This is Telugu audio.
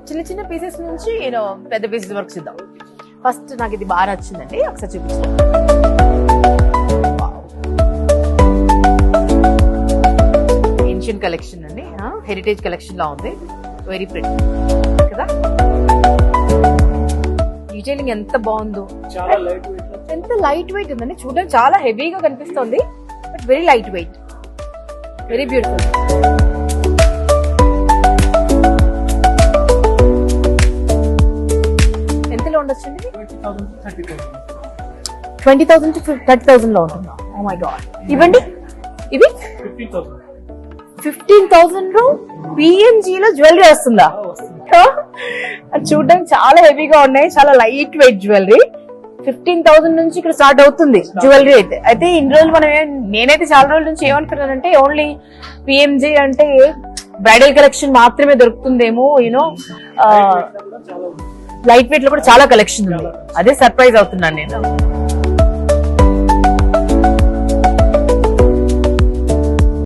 చిన్న చిన్న పీసెస్ నుంచి నేను పెద్ద పీసెస్ వరకు చూద్దాం. ఫస్ట్ నాకు ఇది బాగా నచ్చిందండి, ఒకసారి చూపిస్తాను. ఏన్షియన్ కలెక్షన్ అండి, హెరిటేజ్ కలెక్షన్ లా ఉంది. వెరీ ప్రిటీ కదా, డీటెయిలింగ్ ఎంత బాగుందో. ఎంత లైట్ వెయిట్ ఉందండి, చూడడానికి చాలా హెవీగా కనిపిస్తుంది but very light weight, very beautiful. ఎంతలో ఉండొచ్చండి? 20,000 to 30,000 లో ఉంటుందా? Oh my god. ఇవ్వండి, ఇవి 15,000 లో PNG లో జ్యువెలరీ వస్తుందా? అది చూడడానికి చాలా హెవీగా ఉన్నాయి, చాలా లైట్ వెయిట్ జ్యువెలరీ. 15,000 నుంచి ఇక్కడ స్టార్ట్ అవుతుంది జ్యువెలరీ. అయితే ఇన్ని రోజులు నేనైతే చాలా రోజుల నుంచి ఏమనుకున్నానంటే ఓన్లీ PMG అంటే బ్రైడల్ కలెక్షన్ మాత్రమే దొరుకుతుందేమో, యూనో లైట్ వెయిట్ లో కూడా చాలా కలెక్షన్ ఉంది. అదే సర్ప్రైజ్ అవుతున్నాను నేను.